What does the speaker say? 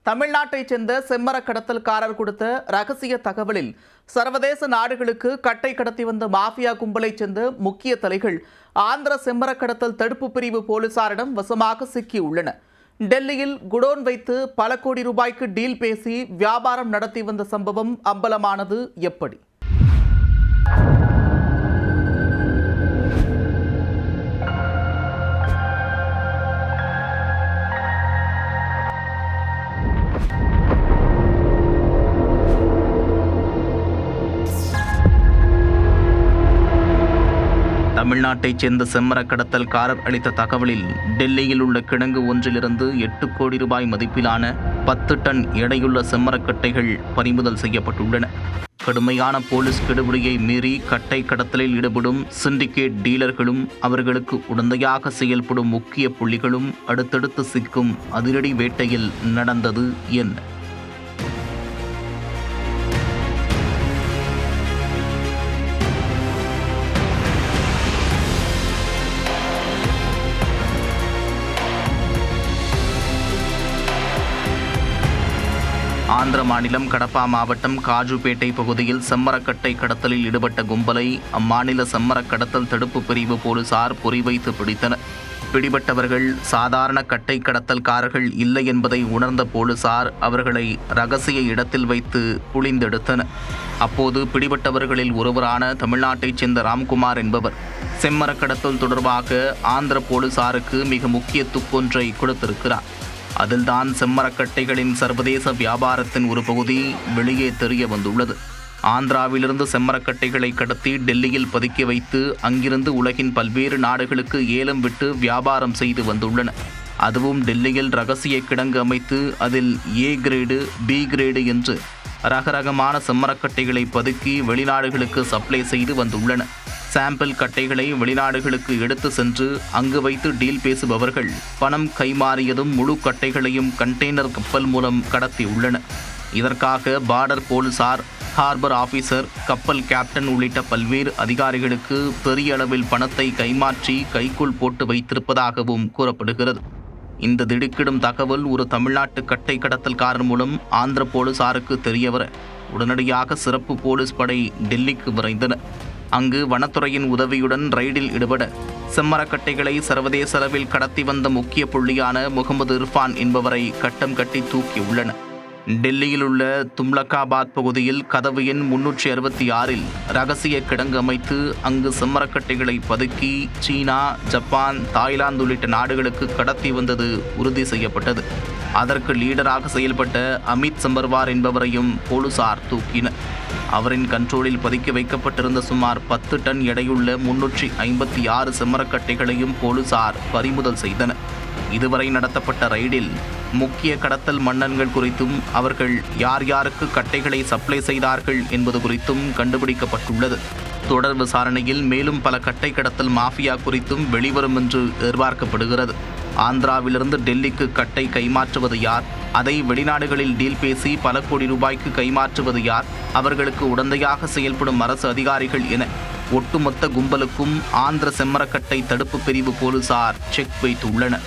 தமிழ்நாட்டைச் சேர்ந்த செம்மர கடத்தல்காரர் கொடுத்த ரகசிய தகவலில் சர்வதேச நாடுகளுக்கு கட்டை கடத்தி வந்த மாஃபியா கும்பலைச் சேர்ந்த முக்கிய தலைகள் ஆந்திர செம்மர கடத்தல் தடுப்பு பிரிவு போலீசாரிடம் வசமாக சிக்கியுள்ளனர். டெல்லியில் குடோன் வைத்து பல கோடி ரூபாய்க்கு டீல் பேசி வியாபாரம் நடத்தி வந்த சம்பவம் அம்பலமானது எப்படி? தமிழ்நாட்டைச் சேர்ந்த செம்மர கடத்தல்காரர் அளித்த தகவலில் டெல்லியில் உள்ள கிடங்கு ஒன்றிலிருந்து 8 கோடி ரூபாய் மதிப்பிலான 10 டன் எடையுள்ள செம்மரக்கட்டைகள் பறிமுதல் செய்யப்பட்டுள்ளன. கடுமையான போலீஸ் கெடுபிடியை மீறி கட்டை கடத்தலில் ஈடுபடும் சிண்டிகேட் டீலர்களும் அவர்களுக்கு உடந்தையாக செயல்படும் முக்கிய புள்ளிகளும் அடுத்தடுத்து சிக்கும் அதிரடி வேட்டையில் நடந்தது என்ன? ஆந்திர மாநிலம் கடப்பா மாவட்டம் காஜுபேட்டை பகுதியில் செம்மரக்கட்டை கடத்தலில் ஈடுபட்ட கும்பலை அம்மாநில செம்மர கடத்தல் தடுப்பு பிரிவு போலீசார் பொறிவைத்து பிடித்தனர். பிடிபட்டவர்கள் சாதாரண கட்டை கடத்தல்காரர்கள் இல்லை என்பதை உணர்ந்த போலீசார் அவர்களை ரகசிய இடத்தில் வைத்து புளிந்தெடுத்தனர். அப்போது பிடிபட்டவர்களில் ஒருவரான தமிழ்நாட்டைச் சேர்ந்த ராம்குமார் என்பவர் செம்மர கடத்தல் தொடர்பாக ஆந்திர போலீசாருக்கு மிக முக்கிய துப்பொன்றை கொடுத்திருக்கிறார். அதில்தான் செம்மரக்கட்டைகளின் சர்வதேச வியாபாரத்தின் ஒரு பகுதி வெளியே தெரிய வந்துள்ளது. ஆந்திராவிலிருந்து செம்மரக்கட்டைகளை கடத்தி டெல்லியில் பதுக்கி வைத்து அங்கிருந்து உலகின் பல்வேறு நாடுகளுக்கு ஏலம் விட்டு வியாபாரம் செய்து வந்துள்ளன. அதுவும் டெல்லியில் ரகசிய கிடங்கு அமைத்து அதில் A கிரேடு B கிரேடு என்று ரகரகமான செம்மரக்கட்டைகளை பதுக்கி வெளிநாடுகளுக்கு சப்ளை செய்து வந்துள்ளன. சாம்பிள் கட்டைகளை வெளிநாடுகளுக்கு எடுத்து சென்று அங்கு வைத்து டீல் பேசுபவர்கள் பணம் கைமாறியதும் முழு கட்டைகளையும் கண்டெய்னர் கப்பல் மூலம் கடத்தியுள்ளனர். இதற்காக பார்டர் போலீசார், ஹார்பர் ஆபீசர், கப்பல் கேப்டன் உள்ளிட்ட பல்வேறு அதிகாரிகளுக்கு பெரிய அளவில் பணத்தை கைமாற்றி கைக்குள் போட்டு வைத்திருப்பதாகவும் கூறப்படுகிறது. இந்த திடுக்கிடும் தகவல் ஒரு தமிழ்நாட்டு கட்டை கடத்தல்காரர் மூலம் ஆந்திர போலீசாருக்கு தெரியவர உடனடியாக சிறப்பு போலீஸ் படை டெல்லிக்கு விரைந்தனர். அங்கு வனத்துறையின் உதவியுடன் ரைடில் ஈடுபட செம்மரக்கட்டைகளை சர்வதேச அளவில் கடத்தி வந்த முக்கிய புள்ளியான முகமது இர்ஃபான் என்பவரை கட்டம் கட்டி தூக்கியுள்ளனர். டெல்லியில் உள்ள தும்லகாபாத் பகுதியில் கதவு எண் 366 ரகசிய கிடங்கு அமைத்து அங்கு செம்மரக்கட்டைகளை பதுக்கி சீனா, ஜப்பான், தாய்லாந்து உள்ளிட்ட நாடுகளுக்கு கடத்தி வந்தது உறுதி செய்யப்பட்டது. அதற்கு லீடராக செயல்பட்ட அமித் சம்பர்வார் என்பவரையும் போலீசார் தூக்கினர். அவரின் கண்ட்ரோலில் பதுக்கி வைக்கப்பட்டிருந்த சுமார் 10 டன் எடையுள்ள 356 செம்மரக்கட்டைகளையும் போலீசார் பறிமுதல் செய்தனர். இதுவரை நடத்தப்பட்ட ரைடில் முக்கிய கடத்தல் மன்னன்கள் குறித்தும் அவர்கள் யார் யாருக்கு கட்டைகளை சப்ளை செய்தார்கள் என்பது குறித்தும் கண்டுபிடிக்கப்பட்டுள்ளது. தொடர் விசாரணையில் மேலும் பல கட்டை கடத்தல் மாஃபியா குறித்தும் வெளிவரும் என்று எதிர்பார்க்கப்படுகிறது. ஆந்திராவிலிருந்து டெல்லிக்கு கட்டை கைமாற்றுவது யார்? அதை வெளிநாடுகளில் டீல் பேசி பல கோடி ரூபாய்க்கு கைமாற்றுவது யார்? அவர்களுக்கு உடந்தையாக செயல்படும் அரசு அதிகாரிகள் என ஒட்டுமொத்த கும்பலுக்கும் ஆந்திர செம்மரக்கட்டை தடுப்பு பிரிவு போலீசார் செக் வைத்துள்ளனர்.